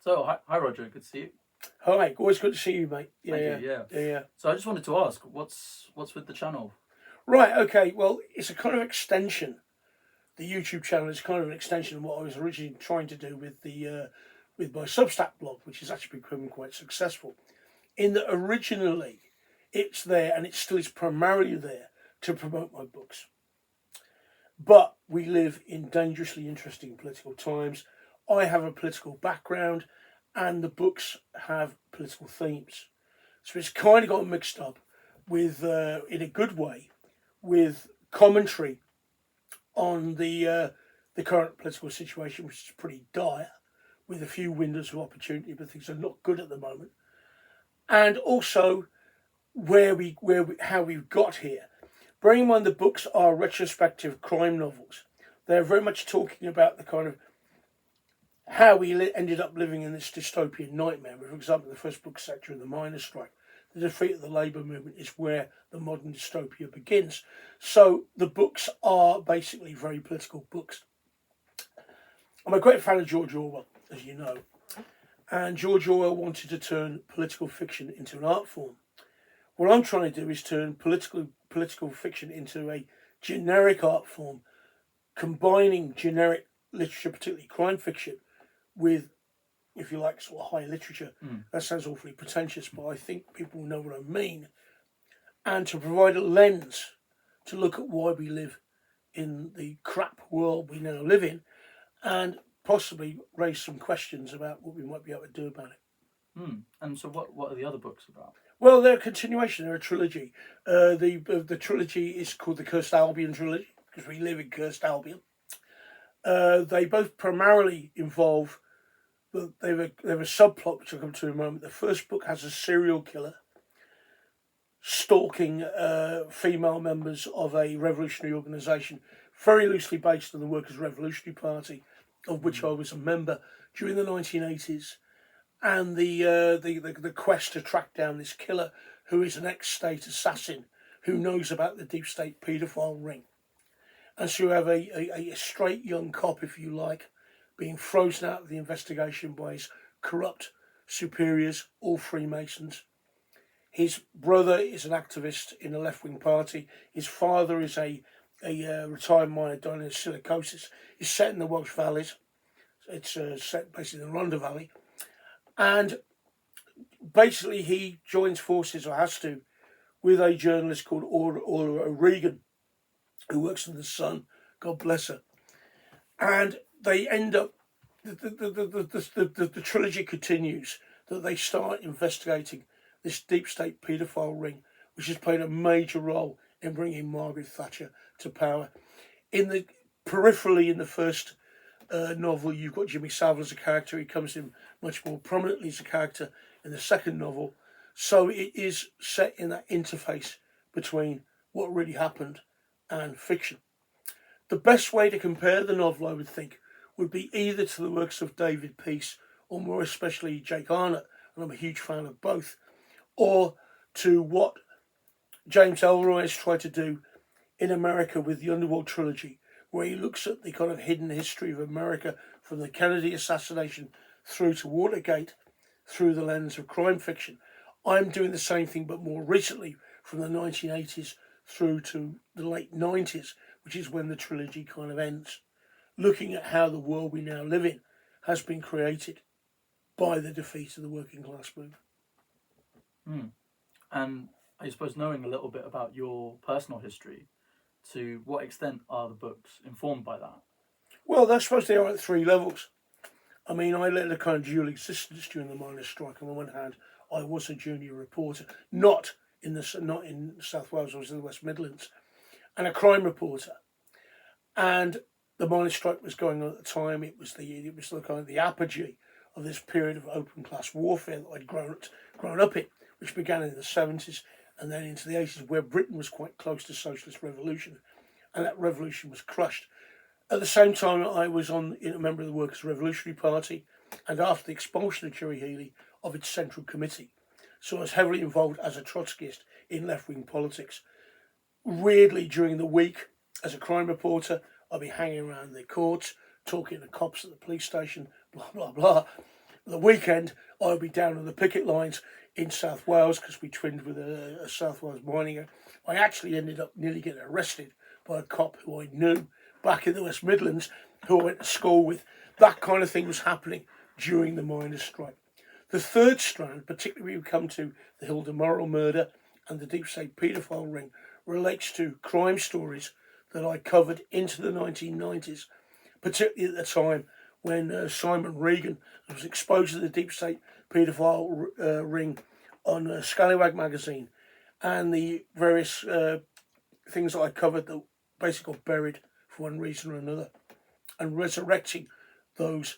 So, hi Roger, good to see you. Hi, always good to see you, mate. Thank you, yeah. So I just wanted to ask, what's with the channel? Right, okay, well, it's a kind of extension. The YouTube channel is kind of an extension of what I was originally trying to do with my Substack blog, which has actually become quite successful. In that originally, it's there, and it still is primarily there to promote my books. But we live in dangerously interesting political times. I have a political background, and the books have political themes. So it's kind of got mixed up with, in a good way, with commentary on the current political situation, which is pretty dire, with a few windows of opportunity, but things are not good at the moment. And also how we've got here. Bearing in mind the books are retrospective crime novels, they're very much talking about the kind of how we ended up living in this dystopian nightmare. For example, the first book, Sector of the Miners' Strike, the defeat of the labour movement is where the modern dystopia begins. So the books are basically very political books. I'm a great fan of George Orwell, as you know, and George Orwell wanted to turn political fiction into an art form. What I'm trying to do is turn political fiction into a generic art form, combining generic literature, particularly crime fiction, with, if you like, sort of high literature. That sounds awfully pretentious, but I think people know what I mean. And to provide a lens to look at why we live in the crap world we now live in, and possibly raise some questions about what we might be able to do about it. And so what are the other books about? Well, they're a continuation, they're a trilogy. The trilogy is called the Cursed Albion Trilogy, because we live in Cursed Albion. They both primarily involve, they have a subplot which I'll come to in a moment. The first book has a serial killer stalking female members of a revolutionary organisation, very loosely based on the Workers' Revolutionary Party, of which I was a member during the 1980s, and the quest to track down this killer, who is an ex-state assassin who knows about the deep state paedophile ring. And so you have a straight young cop, if you like, being frozen out of the investigation by his corrupt superiors, all Freemasons. His brother is an activist in a left-wing party. His father is a retired miner down in silicosis. It's set in the Welsh Valleys. It's set basically in the Rhondda Valley. And basically he joins forces, or has to, with a journalist called Orla O'Regan, who works in The Sun, God bless her. And they end up, the trilogy continues, that they start investigating this deep state paedophile ring, which has played a major role in bringing Margaret Thatcher to power. Peripherally, in the first novel, you've got Jimmy Savile as a character. He comes in much more prominently as a character in the second novel. So it is set in that interface between what really happened and fiction. The best way to compare the novel, I would think, would be either to the works of David Peace, or more especially Jake Arnott, and I'm a huge fan of both, or to what James Ellroy has tried to do in America with the Underworld Trilogy, where he looks at the kind of hidden history of America from the Kennedy assassination through to Watergate through the lens of crime fiction. I'm doing the same thing, but more recently, from the 1980s through to the late 90s, which is when the trilogy kind of ends, looking at how the world we now live in has been created by the defeat of the working class movement. And I suppose knowing a little bit about your personal history, to what extent are the books informed by that? Well, I suppose they are at three levels. I mean, I led a kind of dual existence during the miners' strike. On the one hand, I was a junior reporter, not in South Wales, I was in the West Midlands, and a crime reporter. And the miners' strike was going on at the time. It was the kind of the apogee of this period of open class warfare that I'd grown up in, which began in the 70s and then into the 80s, where Britain was quite close to socialist revolution, and that revolution was crushed. At the same time, I was a member of the Workers' Revolutionary Party, and after the expulsion of Jerry Healey, of its Central Committee. So I was heavily involved as a Trotskyist in left-wing politics. Weirdly, during the week, as a crime reporter, I'd be hanging around the courts, talking to cops at the police station, blah, blah, blah. the weekend, I would be down on the picket lines in South Wales because we twinned with a South Wales mining. I actually ended up nearly getting arrested by a cop who I knew back in the West Midlands, who I went to school with. That kind of thing was happening during the miners' strike. The third strand, particularly when we come to the Hilda Morrill murder and the deep state paedophile ring, relates to crime stories that I covered into the 1990s, particularly at the time when Simon Regan was exposed to the deep state paedophile ring on Scallywag magazine, and the various things that I covered that basically got buried for one reason or another, and resurrecting those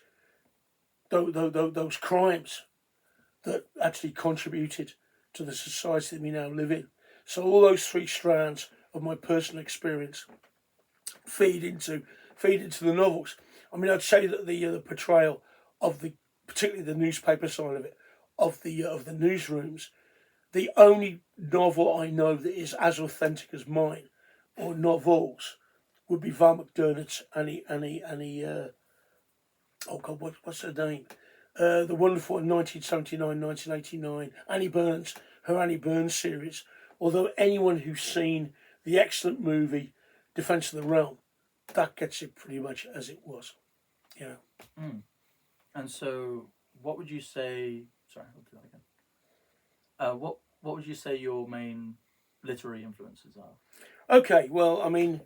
crimes that actually contributed to the society that we now live in. So all those three strands of my personal experience feed into the novels. I mean, I'd say that the portrayal of particularly the newspaper side of it, of the newsrooms, the only novel I know that is as authentic as mine, or novels, would be Val McDermott's Annie. Oh God, what's her name? The wonderful 1979, 1989 Annie Burns, her Annie Burns series. Although anyone who's seen the excellent movie Defence of the Realm, that gets it pretty much as it was, you know. Mm. And so, what would you say? Sorry, I'll do that again. What would you say your main literary influences are? Okay, well, I mean,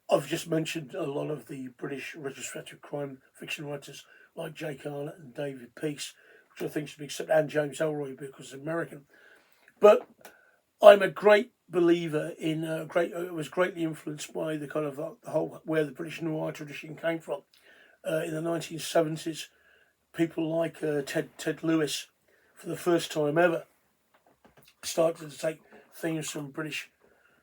I've just mentioned a lot of the British retrospective crime fiction writers like Jake Arnott and David Peace, which I think should be accepted, and James Ellroy because he's American. But I'm a great believer in I was greatly influenced by the kind of the whole where the British noir tradition came from. In the 1970s, people like Ted Lewis, for the first time ever, started to take themes from British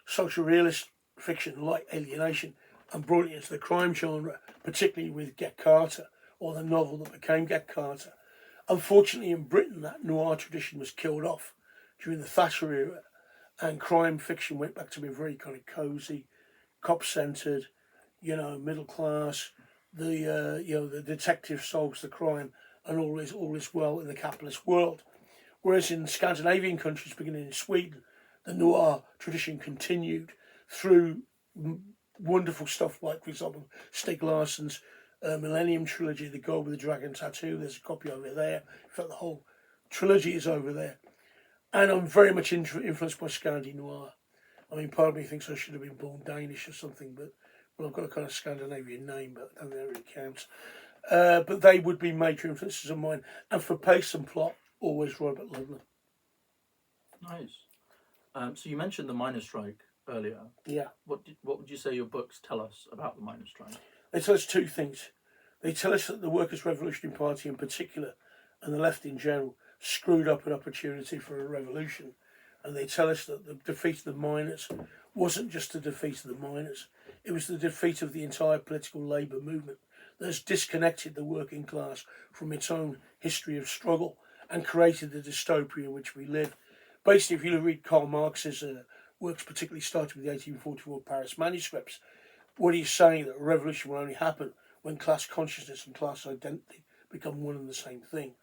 social realist fiction like Alienation and brought it into the crime genre, particularly with Get Carter, or the novel that became Get Carter. Unfortunately, in Britain, that noir tradition was killed off during the Thatcher era, and crime fiction went back to being very kind of cosy, cop-centred, middle class. The detective solves the crime, and all is well in the capitalist world. Whereas in Scandinavian countries, beginning in Sweden, the noir tradition continued through wonderful stuff like, for example, Stieg Larsson's Millennium Trilogy, The Girl with the Dragon Tattoo. There's a copy over there. In fact, the whole trilogy is over there. And I'm very much influenced by Scandi noir. I mean, part of me thinks I should have been born Danish or something, but I've got a kind of Scandinavian name, but I don't think that really counts. But they would be major influences of mine. And for pace and plot, always Robert Ludlum. Nice. So you mentioned the miners' strike earlier. Yeah. What would you say your books tell us about the miners' strike? They tell us two things. They tell us that the Workers' Revolutionary Party in particular, and the left in general, screwed up an opportunity for a revolution. And they tell us that the defeat of the miners wasn't just the defeat of the miners, it was the defeat of the entire political labour movement that has disconnected the working class from its own history of struggle and created the dystopia in which we live. Basically, if you read Karl Marx's works, particularly starting with the 1844 Paris manuscripts, what he's saying that a revolution will only happen when class consciousness and class identity become one and the same thing.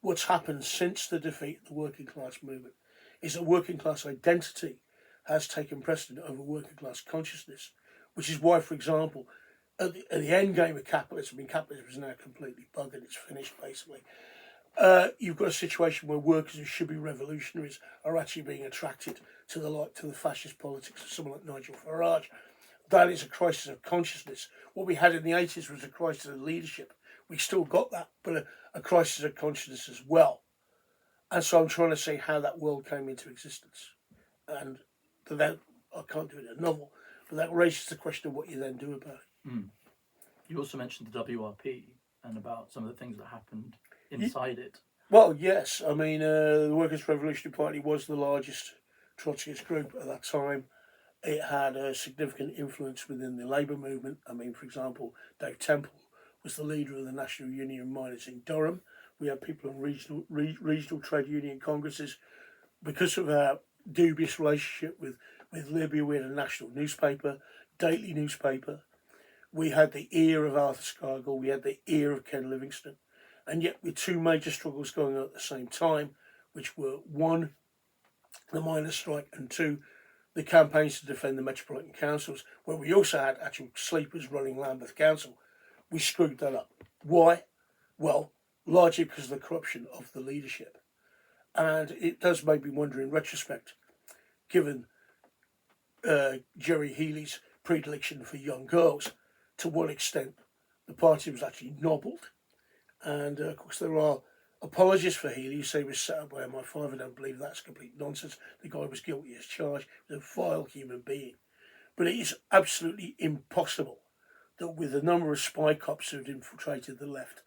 What's happened since the defeat of the working class movement is that working class identity has taken precedent over working class consciousness, which is why, for example, at the end game of capitalism, capitalism is now completely buggered, it's finished basically. You've got a situation where workers who should be revolutionaries are actually being attracted to the fascist politics of someone like Nigel Farage. That is a crisis of consciousness. What we had in the 80s was a crisis of leadership. We still got that, but a crisis of consciousness as well. And so I'm trying to say how that world came into existence. And that I can't do it in a novel, but that raises the question of what you then do about it. Mm. You also mentioned the WRP and about some of the things that happened inside it. Well, yes. I mean, the Workers' Revolutionary Party was the largest Trotskyist group at that time. It had a significant influence within the labour movement. I mean, for example, Dave Temple was the leader of the National Union of Miners in Durham. We had people in regional trade union congresses. Because of our dubious relationship with Libya, we had a national newspaper, daily newspaper. We had the ear of Arthur Scargill. We had the ear of Ken Livingstone. and yet with two major struggles going on at the same time, which were one, the miners' strike, and two, the campaigns to defend the metropolitan councils, where we also had actual sleepers running Lambeth Council. We screwed that up. Why? Well, largely because of the corruption of the leadership. And it does make me wonder in retrospect, given Jerry Healy's predilection for young girls, to what extent the party was actually nobbled. And of course, there are apologists for Healy who say he was set up by MI5. I don't believe that's complete nonsense. The guy was guilty as charged. He was a vile human being. But it is absolutely impossible that with the number of spy cops who had infiltrated the left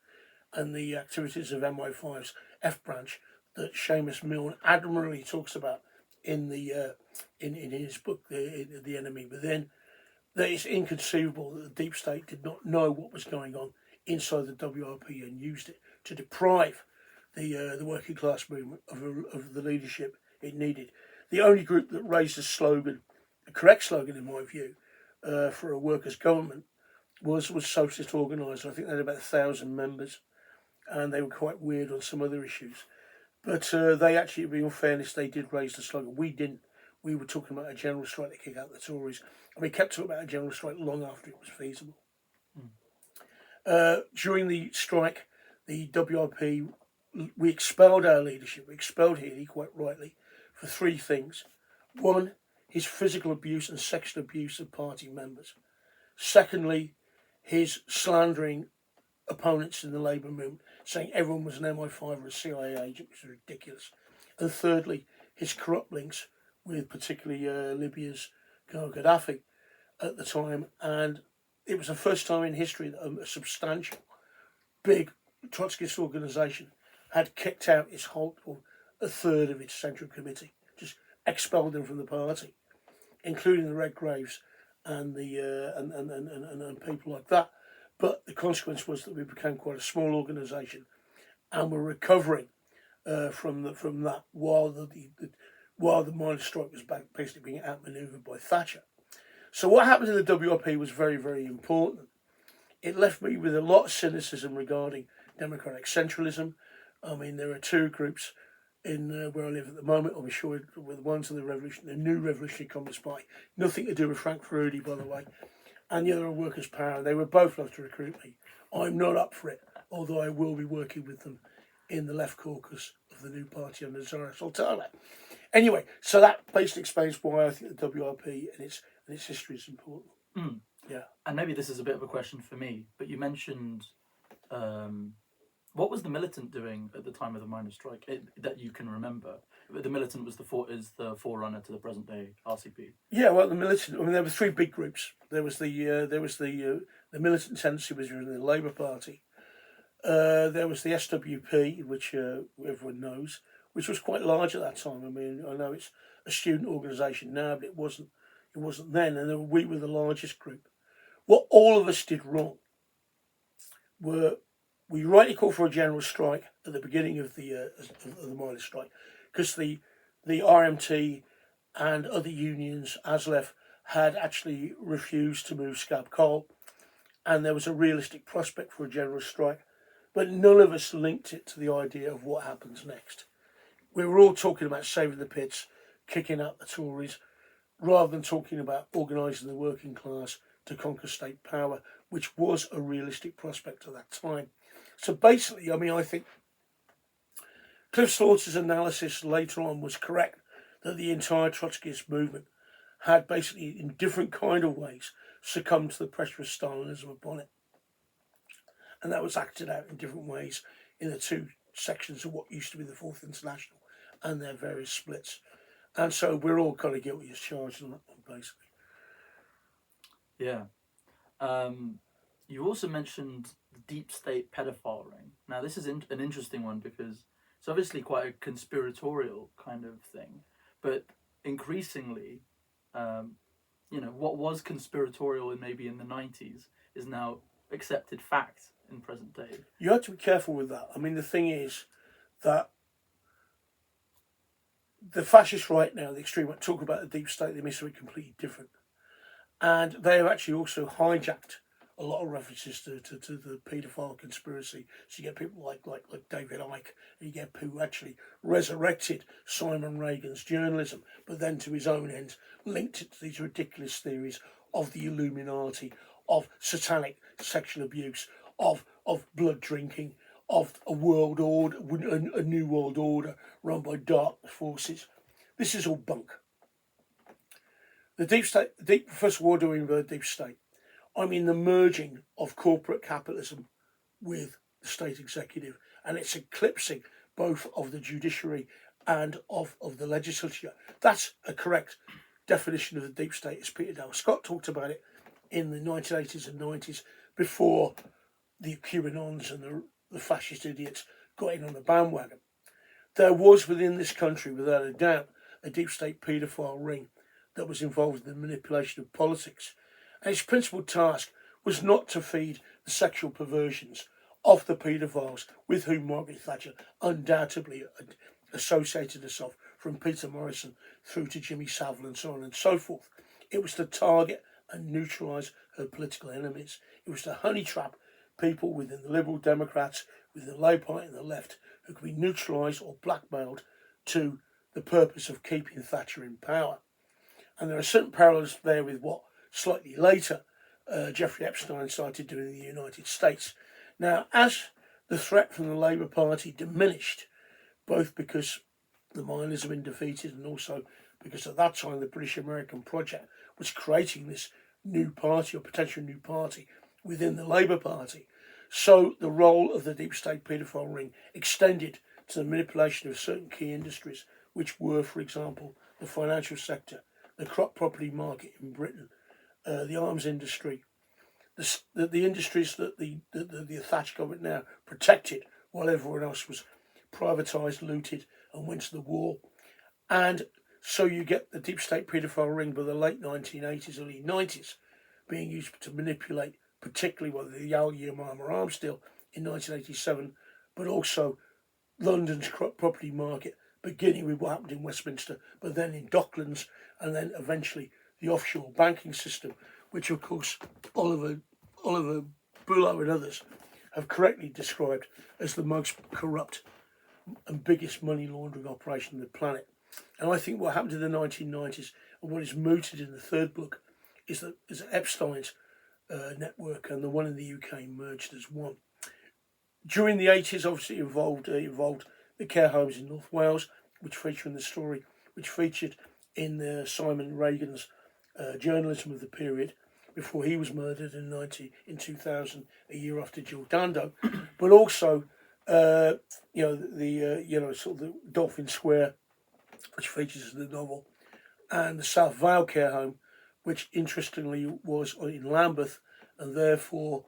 and the activities of MI5's F branch that Seamus Milne admirably talks about in the in his book, The Enemy Within, that it's inconceivable that the deep state did not know what was going on inside the WRP and used it to deprive the working class movement of the leadership it needed. The only group that raised a slogan, a correct slogan in my view, for a workers' government was Socialist Organised. I think they had about 1,000 members, and they were quite weird on some other issues. But they actually, in all fairness, they did raise the slogan. We didn't. We were talking about a general strike to kick out the Tories, and we kept talking about a general strike long after it was feasible. During the strike, the WRP, we expelled our leadership. We expelled Healy, quite rightly, for three things. One, his physical abuse and sexual abuse of party members. Secondly, his slandering opponents in the Labour movement, saying everyone was an MI5 or a CIA agent, which was ridiculous. And thirdly, his corrupt links with particularly Libya's Gaddafi at the time. And it was the first time in history that a substantial, big Trotskyist organisation had kicked out its whole, or a third of its central committee, just expelled them from the party, including the Red Graves and the and people like that. But the consequence was that we became quite a small organisation, and we're recovering from that while the miners' strike was basically being outmanoeuvred by Thatcher. So what happened in the WRP was very, very important. It left me with a lot of cynicism regarding democratic centralism. I mean, there are two groups in where I live at the moment. I'll be sure with one's of the New Revolutionary Communist Party, nothing to do with Frank Ferrudi, by the way, and the other are Workers' Power. And they were both love to recruit me. I'm not up for it, although I will be working with them in the left caucus of the new party under Zara Sultana. Anyway, so that basically explains why I think the WRP and its history is important. Yeah. And maybe this is a bit of a question for me, but you mentioned what was the militant doing at the time of the miners' strike that you can remember? The militant was the forerunner to the present day RCP. Yeah, well, the militant. I mean, there were three big groups. There was the militant tendency was in the Labour Party. There was the SWP, which everyone knows, which was quite large at that time. I mean, I know it's a student organisation now, but it wasn't then. And then we were the largest group. What all of us did wrong were we rightly called for a general strike at the beginning of the miners' strike, because the RMT and other unions, ASLEF, had actually refused to move scab coal, and there was a realistic prospect for a general strike, but none of us linked it to the idea of what happens next. We were all talking about saving the pits, kicking out the Tories, rather than talking about organising the working class to conquer state power, which was a realistic prospect at that time. So basically, I mean, I think Cliff Slaughter's analysis later on was correct, that the entire Trotskyist movement had basically, in different kind of ways, succumbed to the pressure of Stalinism upon it. And that was acted out in different ways in the two sections of what used to be the Fourth International and their various splits. And so we're all kind of guilty as charged on that one, basically. Yeah. You also mentioned the deep state pedophile ring. Now, this is an interesting one because it's obviously quite a conspiratorial kind of thing, but increasingly, what was conspiratorial in maybe in the 90s is now accepted fact in present day. You have to be careful with that. I mean, the thing is that the fascists right now, the extreme right, talk about the deep state, they mean something completely different. And they have actually also hijacked a lot of references to the paedophile conspiracy. So you get people like David Icke, and you get people who actually resurrected Simon Reagan's journalism, but then to his own ends linked it to these ridiculous theories of the Illuminati, of satanic sexual abuse, of blood drinking, of a world order, a new world order run by dark forces. This is all bunk. The deep state, first of all, doing the deep state. I mean the merging of corporate capitalism with the state executive, and it's eclipsing both of the judiciary and of the legislature. That's a correct definition of the deep state, as Peter Dale Scott talked about it in the 1980s and 90s, before the QAnons and the fascist idiots got in on the bandwagon. There was within this country, without a doubt, a deep state paedophile ring that was involved in the manipulation of politics. And its principal task was not to feed the sexual perversions of the paedophiles with whom Margaret Thatcher undoubtedly associated herself, from Peter Morrison through to Jimmy Savile and so on and so forth. It was to target and neutralise her political enemies. It was to honey trap people within the Liberal Democrats, within the Labour Party and the left, who could be neutralised or blackmailed to the purpose of keeping Thatcher in power. And there are certain parallels there with what slightly later Jeffrey Epstein started doing in the United States. Now, as the threat from the Labour Party diminished, both because the miners have been defeated and also because at that time the British-American project was creating this new party or potential new party within the Labour Party, so the role of the deep state paedophile ring extended to the manipulation of certain key industries, which were, for example, the financial sector, the crop property market in Britain, the arms industry, the industries that the Thatcher government now protected while everyone else was privatised, looted and went to the war. And so you get the deep state paedophile ring by the late 1980s, early 90s being used to manipulate particularly the Yamama arms deal in 1987, but also London's crop property market, beginning with what happened in Westminster, but then in Docklands, and then eventually the offshore banking system, which of course Oliver Bullough and others have correctly described as the most corrupt and biggest money laundering operation on the planet. And I think what happened in the 1990s and what is mooted in the third book is that Epstein's network and the one in the UK merged as one. During the 80s, obviously involved the care homes in North Wales, which feature in the story, which featured in Simon Reagan's journalism of the period before he was murdered in 2000, a year after Jill Dando, but also sort of the Dolphin Square, which features in the novel, and the South Vale care home, which interestingly was in Lambeth, and therefore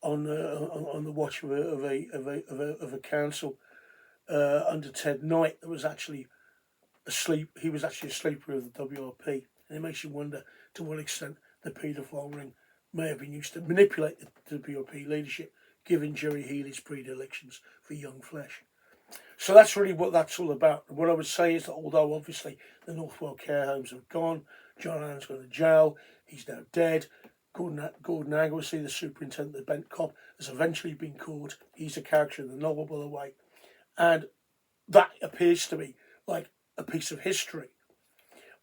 on the watch of a council under Ted Knight that was actually asleep. He was actually a sleeper of the WRP, and it makes you wonder to what extent the paedophile ring may have been used to manipulate the WRP leadership, given Jerry Healy's predilections for young flesh. So that's really what that's all about. And what I would say is that although obviously the Northwell care homes have gone, John Allen's gone to jail, he's now dead. Gordon Anglesey, the superintendent of the Bent Cop, has eventually been caught. He's a character in the novel, by the way. And that appears to me like a piece of history.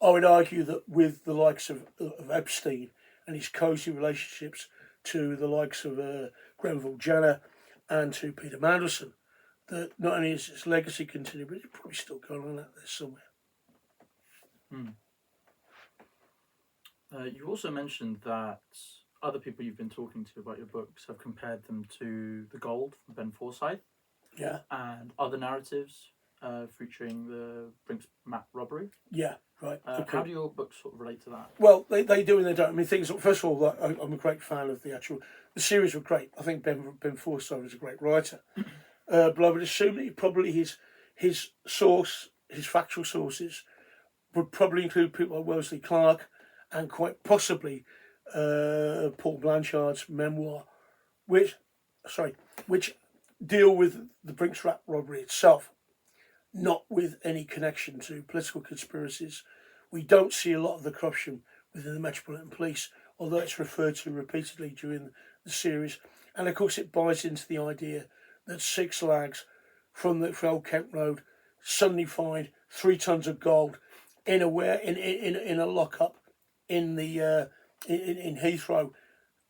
I would argue that with the likes of Epstein and his cosy relationships to the likes of Grenville Jenner and to Peter Mandelson, that not only is his legacy continued, but it's probably still going on out there somewhere. You also mentioned that other people you've been talking to about your books have compared them to The Gold from Ben Forsyth. Yeah. And other narratives featuring the Brinks map robbery. Yeah, right. Okay. How do your books sort of relate to that? Well, they do and they don't. I mean, things. First of all, I'm a great fan of the series were great. I think Ben Forsyth is a great writer. But I would assume that probably his factual sources would probably include people like Wellesley Clark and quite possibly Paul Blanchard's memoir, which deal with the Brinks rat robbery itself, not with any connection to political conspiracies. We don't see a lot of the corruption within the Metropolitan Police, although it's referred to repeatedly during the series, and of course it buys into the idea that 6 lags from the Old Kent Road suddenly find 3 tons of gold in a lockup in the in Heathrow,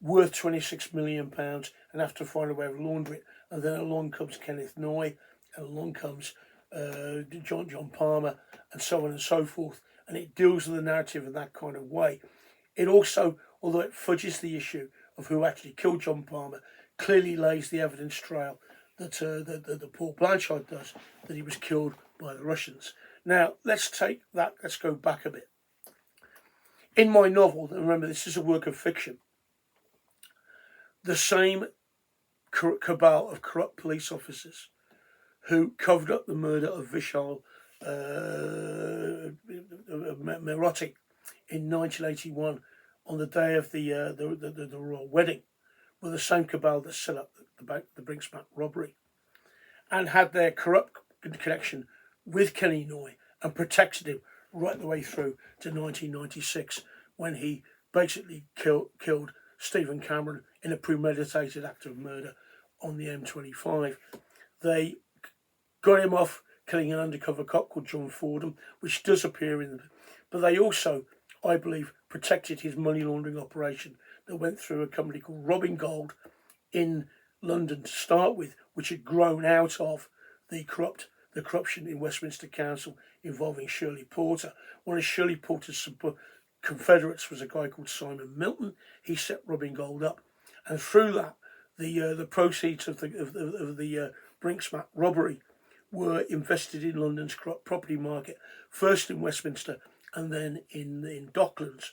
worth £26 million, and have to find a way of launder it. And then along comes Kenneth Noye, and along comes John Palmer, and so on and so forth. And it deals with the narrative in that kind of way. It also, although it fudges the issue of who actually killed John Palmer, clearly lays the evidence trail that that Paul Blanchard does, that he was killed by the Russians. Now, let's go back a bit. In my novel, remember this is a work of fiction, the same cabal of corrupt police officers who covered up the murder of Vishal Merotti in 1981 on the day of the royal wedding were the same cabal that set up the Brinksmat robbery and had their corrupt connection with Kenny Noye and protected him right the way through to 1996 when he basically killed Stephen Cameron in a premeditated act of murder on the M25. They got him off killing an undercover cop called John Fordham, which does appear in the... But they also, I believe, protected his money laundering operation that went through a company called Robbing Gold in London to start with, which had grown out of the corruption in Westminster Council involving Shirley Porter. One of Shirley Porter's confederates was a guy called Simon Milton. He set Robbing Gold up, and through that, the proceeds of the Brinksmat robbery were invested in London's corrupt property market, first in Westminster and then in Docklands.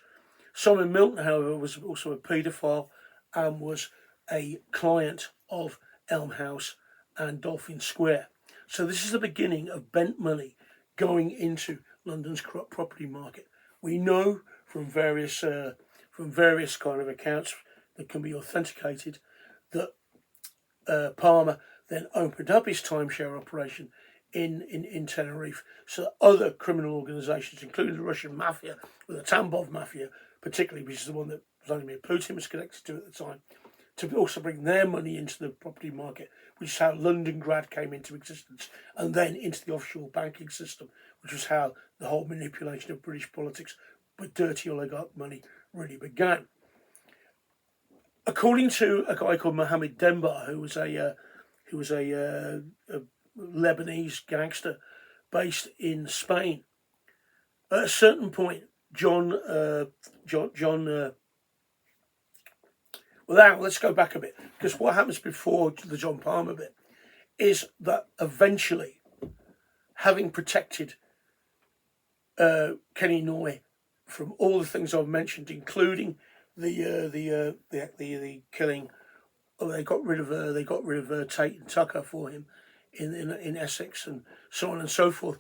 Simon Milton, however, was also a paedophile and was a client of Elm House and Dolphin Square. So this is the beginning of bent money going into London's corrupt property market. We know from various kind of accounts that can be authenticated that Palmer then opened up his timeshare operation in Tenerife, so that other criminal organisations, including the Russian mafia, or the Tambov mafia, particularly, which is the one that Vladimir Putin was connected to at the time, to also bring their money into the property market, which is how Londongrad came into existence, and then into the offshore banking system, which was how the whole manipulation of British politics with dirty oligarch money really began. According to a guy called Mohammed Denbar, who was a Lebanese gangster based in Spain, at a certain point, well, now let's go back a bit, because what happens before the John Palmer bit is that eventually, having protected Kenny Noye from all the things I've mentioned, including the killing, they got rid of Tate and Tucker for him in Essex and so on and so forth.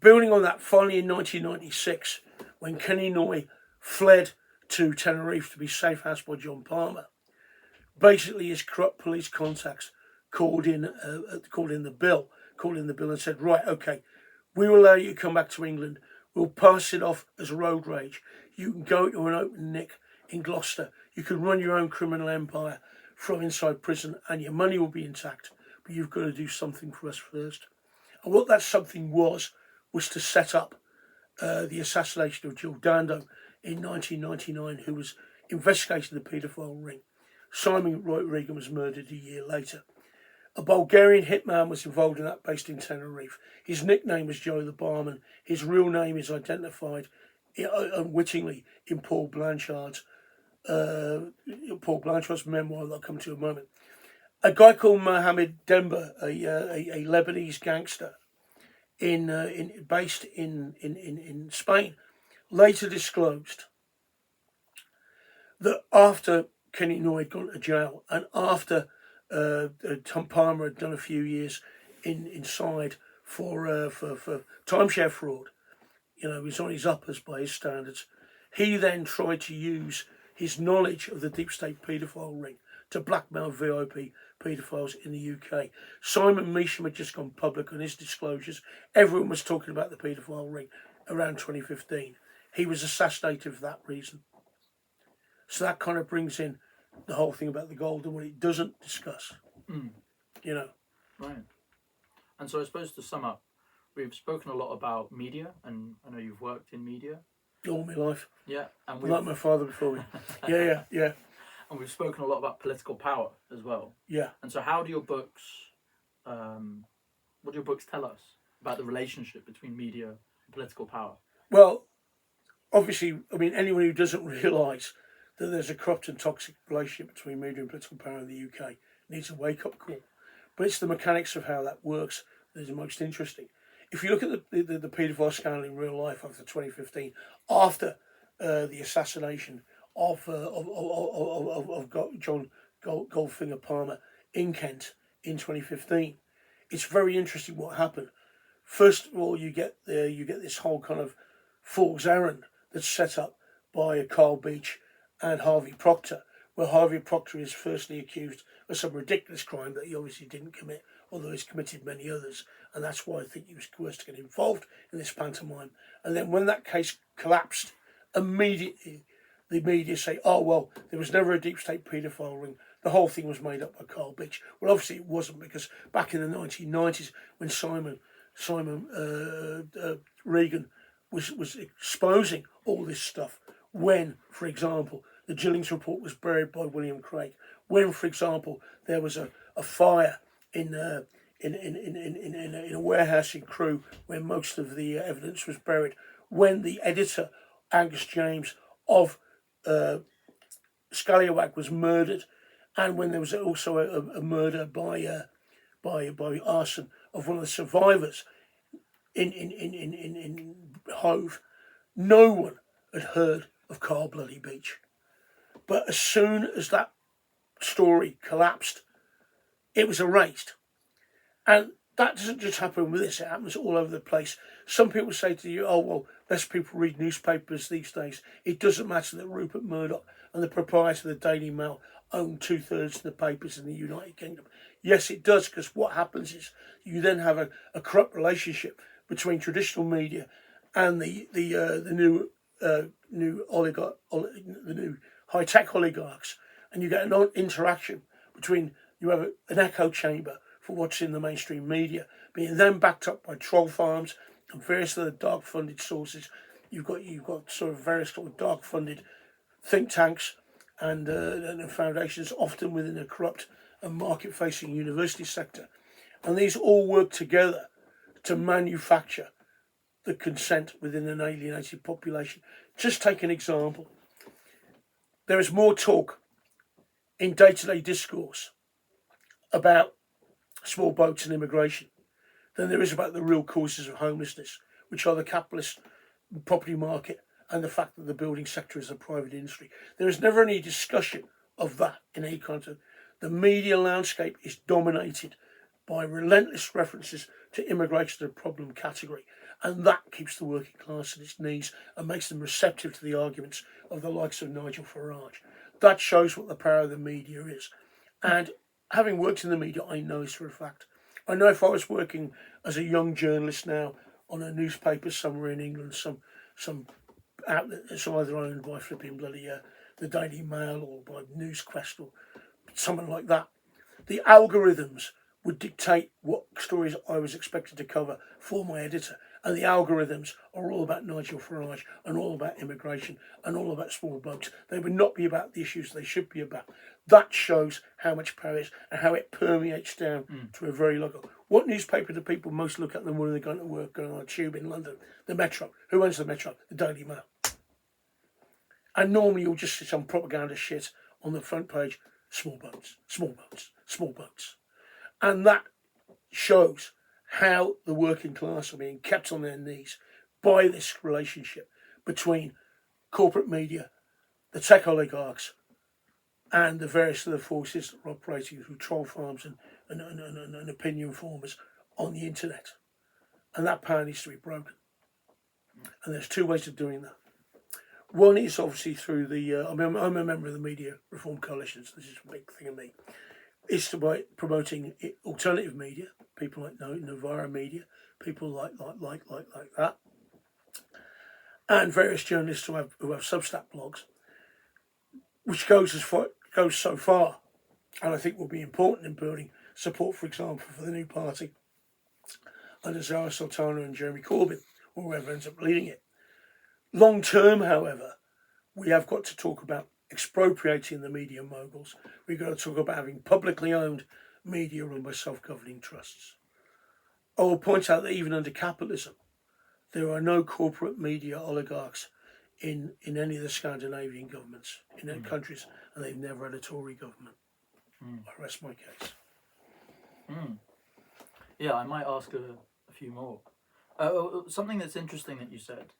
Building on that, finally in 1996, when Kenny Noye fled to Tenerife to be safe housed by John Palmer, basically his corrupt police contacts called in the bill and said, right, okay, we will allow you to come back to England. We'll pass it off as road rage. You can go to an open nick in Gloucester. You can run your own criminal empire from inside prison and your money will be intact. But you've got to do something for us first. And what that something was to set up the assassination of Jill Dando in 1999, who was investigating the paedophile ring. Simon Regan was murdered a year later. A Bulgarian hitman was involved in that, based in Tenerife. His nickname was Joe the Barman. His real name is identified unwittingly in Paul Blanchard's memoir that I'll come to in a moment. A guy called Mohammed Demba, a Lebanese gangster based in Spain, later disclosed that after Kenny Noye had gone to jail and after Tom Palmer had done a few years inside for timeshare fraud, he was on his uppers by his standards. He then tried to use his knowledge of the deep state paedophile ring to blackmail VIP paedophiles in the UK. Simon Measham had just gone public on his disclosures. Everyone was talking about the paedophile ring around 2015. He was assassinated for that reason. So that kind of brings in the whole thing about the gold and what it doesn't discuss. Mm. You know. Right. And so I suppose to sum up, we've spoken a lot about media, and I know you've worked in media. All my life. Yeah, and I'm like my father before me. Yeah. And we've spoken a lot about political power as well. Yeah. And so, how do your books, what do your books tell us about the relationship between media and political power? Well, obviously, I mean, anyone who doesn't realise that there's a corrupt and toxic relationship between media and political power in the UK needs a wake-up call. But it's the mechanics of how that works that is the most interesting. If you look at the paedophile scandal in real life after 2015, after the assassination of John Goldfinger Palmer in Kent in 2015, it's very interesting what happened. First of all, you get this whole kind of fool's errand that's set up by Carl Beach and Harvey Procter, where Harvey Procter is firstly accused of some ridiculous crime that he obviously didn't commit, although he's committed many others, and that's why I think he was coerced to get involved in this pantomime. And then when that case collapsed, immediately the media say, oh, well, there was never a deep state paedophile ring. The whole thing was made up by Carl Beach. Well, obviously it wasn't, because back in the 1990s, when Simon Regan was exposing all this stuff, when, for example, the Jillings report was buried by William Craig, when, for example, there was a fire in a warehouse in Crewe where most of the evidence was buried, when the editor, Angus James, of Scallywag was murdered, and when there was also a murder by arson of one of the survivors in Hove, no one had heard of Carl Bloody Beach. But as soon as that story collapsed, it was erased. And that doesn't just happen with this, it happens all over the place. Some people say to you, oh, well, less people read newspapers these days. It doesn't matter that Rupert Murdoch and the proprietor of the Daily Mail own 2/3 of the papers in the United Kingdom. Yes, it does, because what happens is you then have a corrupt relationship between traditional media and the new high-tech oligarchs, and you get an interaction between, you have an echo chamber for what's in the mainstream media, being then backed up by troll farms and various other dark-funded sources. You've got sort of various sort of dark-funded think tanks and foundations, often within a corrupt and market-facing university sector, and these all work together to manufacture the consent within an alienated population. Just take an example. There is more talk in day-to-day discourse about small boats and immigration than there is about the real causes of homelessness, which are the capitalist property market and the fact that the building sector is a private industry. There is never any discussion of that in any content. The media landscape is dominated by relentless references to immigration as a problem category, and that keeps the working class at its knees and makes them receptive to the arguments of the likes of Nigel Farage. That shows what the power of the media is. And having worked in the media, I know this for a fact. I know if I was working as a young journalist now on a newspaper somewhere in England, some outlet that's either owned by flipping bloody the Daily Mail or by Newsquest or someone like that, the algorithms would dictate what stories I was expected to cover for my editor. And the algorithms are all about Nigel Farage and all about immigration and all about small boats. They would not be about the issues they should be about. That shows how much power is and how it permeates down to a very local. What newspaper do people most look at them when they're going to work, going on a tube in London? The Metro. Who owns the Metro? The Daily Mail. And normally you'll just see some propaganda shit on the front page. Small boats, small boats, small boats. And that shows how the working class are being kept on their knees by this relationship between corporate media, the tech oligarchs, and the various other forces that are operating through troll farms and opinion formers on the internet. And that power needs to be broken. And there's two ways of doing that. One is obviously through the, I'm a member of the Media Reform Coalition, so this is a big thing of me, is by promoting alternative media, people like Novara Media, people like that, and various journalists who have Substack blogs, which goes as far goes so far, and I think will be important in building support, for example, for the new party under Zara Sultana and Jeremy Corbyn, or whoever ends up leading it. Long term, however, we have got to talk about expropriating the media moguls. We've got to talk about having publicly owned media run by self-governing trusts. I will point out that even under capitalism, there are no corporate media oligarchs in any of the Scandinavian governments, in their countries, and they've never had a Tory government. I rest my case. Yeah, I might ask a few more. Something that's interesting that you said,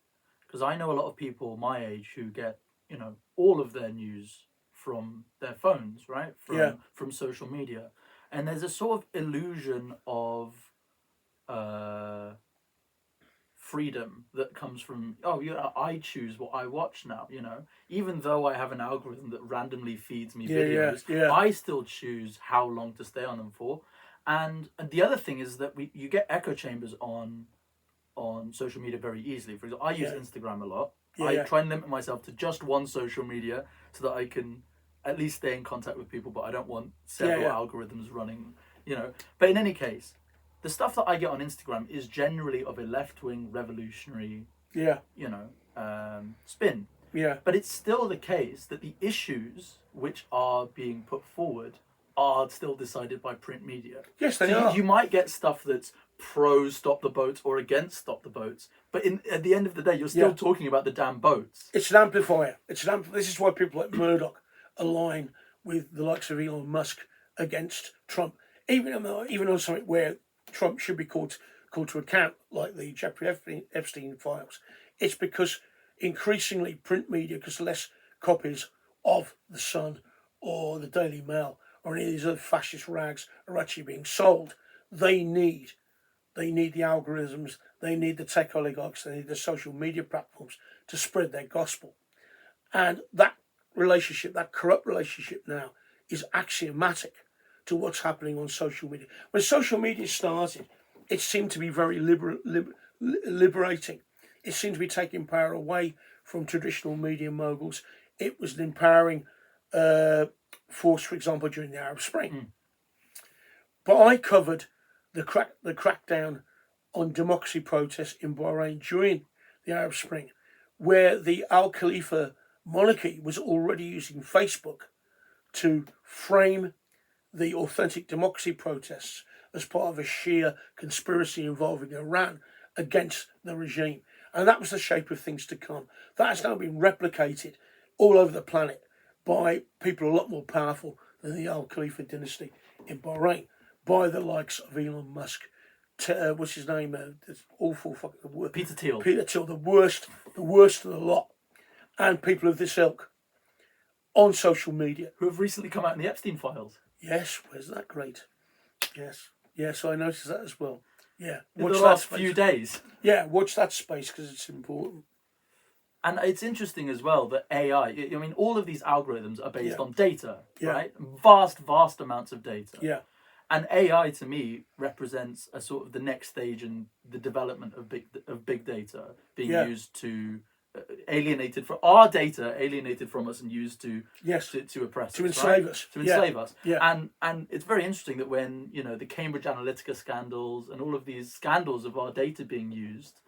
because I know a lot of people my age who get, all of their news from their phones, right? From social media. And there's a sort of illusion of freedom that comes from, I choose what I watch now, even though I have an algorithm that randomly feeds me videos, I still choose how long to stay on them for. And the other thing is that you get echo chambers on social media very easily. For example, I use Instagram a lot. I try and limit myself to just one social media so that I can at least stay in contact with people, but I don't want several algorithms running, But in any case, the stuff that I get on Instagram is generally of a left-wing revolutionary, spin. Yeah. But it's still the case that the issues which are being put forward are still decided by print media. Yes, they are. You might get stuff that's pro stop the boats or against stop the boats, but at the end of the day, you're still talking about the damn boats. It's an amplifier. This is why people like Murdoch align with the likes of Elon Musk against Trump, even on something where Trump should be called to account, like the Jeffrey Epstein files. It's because increasingly print media, because less copies of the Sun or the Daily Mail or any of these other fascist rags are actually being sold. They need the algorithms, they need the tech oligarchs, they need the social media platforms to spread their gospel. And that relationship, that corrupt relationship now, is axiomatic to what's happening on social media. When social media started, it seemed to be very liberating. It seemed to be taking power away from traditional media moguls. It was an empowering force, for example, during the Arab Spring. But I covered the crackdown on democracy protests in Bahrain during the Arab Spring, where the Al Khalifa monarchy was already using Facebook to frame the authentic democracy protests as part of a Shia conspiracy involving Iran against the regime. And that was the shape of things to come. That has now been replicated all over the planet by people a lot more powerful than the Al Khalifa dynasty in Bahrain, by the likes of Elon Musk. What's his name? This awful fucking word. Peter Thiel. Peter Thiel, the worst of the lot. And people of this ilk on social media. Who have recently come out in the Epstein files. Yes, where's that great? Yes, I noticed that as well. Yeah. In the last few days. Yeah, watch that space because it's important. And it's interesting as well that AI, I mean, all of these algorithms are based on data, right? Vast amounts of data. Yeah. And AI, to me, represents a sort of the next stage in the development of big data being used to alienated from our data, alienated from us, and used to oppress, to enslave us, to enslave us. Yeah. And it's very interesting that when the Cambridge Analytica scandals and all of these scandals of our data being used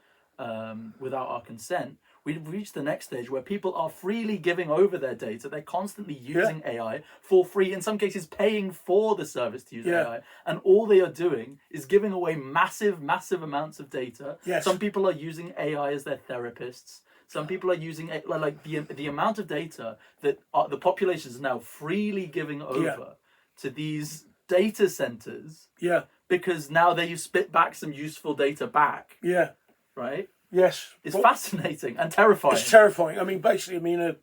without our consent, we've reached the next stage where people are freely giving over their data. They're constantly using AI for free, in some cases paying for the service to use AI. And all they are doing is giving away massive amounts of data. Yes. Some people are using AI as their therapists. Some people are using like the amount of data that the population is now freely giving over to these data centers. Yeah. Because now they spit back some useful data back. Yeah. Right? Yes. It's fascinating and terrifying. It's terrifying. I mean, basically, I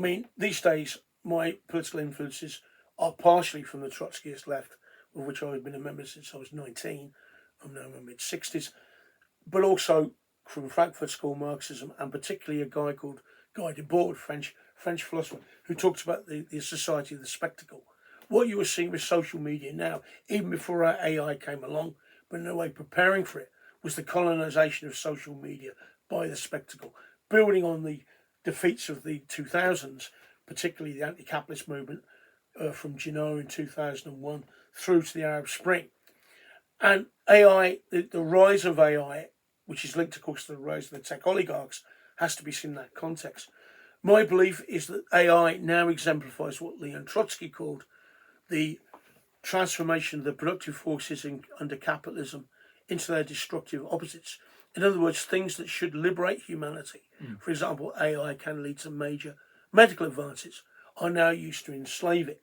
mean, these days, my political influences are partially from the Trotskyist left, of which I've been a member since I was 19. I'm now in my mid-60s. But also from Frankfurt School Marxism, and particularly a guy called Guy Debord, French philosopher, who talks about the society of the spectacle. What you were seeing with social media now, even before our AI came along, but in a way preparing for it, was the colonisation of social media by the spectacle, building on the defeats of the 2000s, particularly the anti-capitalist movement, from Genoa in 2001 through to the Arab Spring. And AI, the rise of AI, which is linked, of course, to the rise of the tech oligarchs, has to be seen in that context. My belief is that AI now exemplifies what Leon Trotsky called the transformation of the productive forces under capitalism into their destructive opposites. In other words, things that should liberate humanity, for example, AI can lead to major medical advances, are now used to enslave it.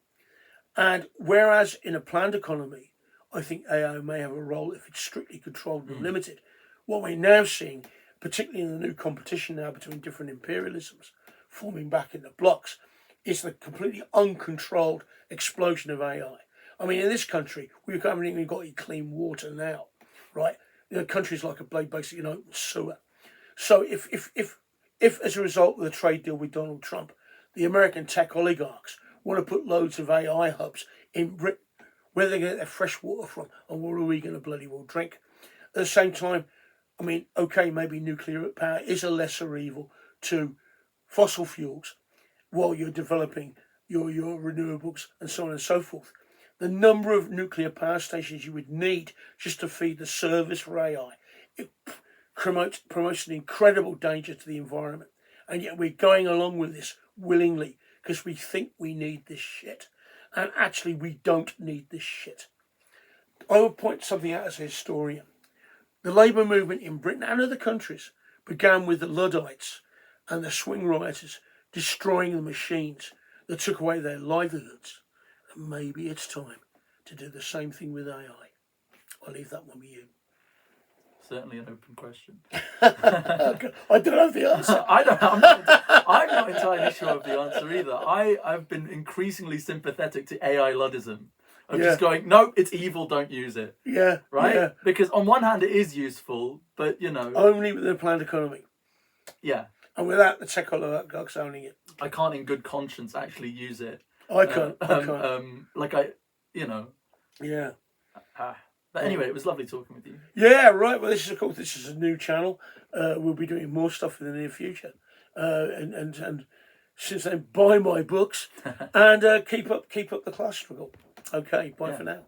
And whereas in a planned economy, I think AI may have a role if it's strictly controlled and limited, what we're now seeing, particularly in the new competition now between different imperialisms forming back into blocks, is the completely uncontrolled explosion of AI. I mean, in this country, we haven't even got any clean water now, right? Countries like a basically an open sewer. So if as a result of the trade deal with Donald Trump, the American tech oligarchs want to put loads of AI hubs in Britain, where they get their fresh water from, and what are we going to bloody well drink? At the same time, I mean, okay, maybe nuclear power is a lesser evil to fossil fuels while you're developing your renewables and so on and so forth. The number of nuclear power stations you would need just to feed the service for AI, it promotes an incredible danger to the environment. And yet we're going along with this willingly because we think we need this shit. And actually we don't need this shit. I would point something out as a historian. The labour movement in Britain and other countries began with the Luddites and the swing rioters destroying the machines that took away their livelihoods. And maybe it's time to do the same thing with AI. I'll leave that one with you. Certainly an open question. I don't have the answer. I'm not entirely sure of the answer either. I've been increasingly sympathetic to AI Luddism. Of just going, no, it's evil, don't use it. Yeah. Right? Yeah. Because on one hand it is useful, but only with a planned economy. Yeah. And without the tech oligarchs owning it. I can't in good conscience actually use it. I can't. Yeah. But anyway, it was lovely talking with you. Yeah, right. Well, this is a new channel. We'll be doing more stuff in the near future. And since then, buy my books and keep up the class struggle. Okay, bye for now.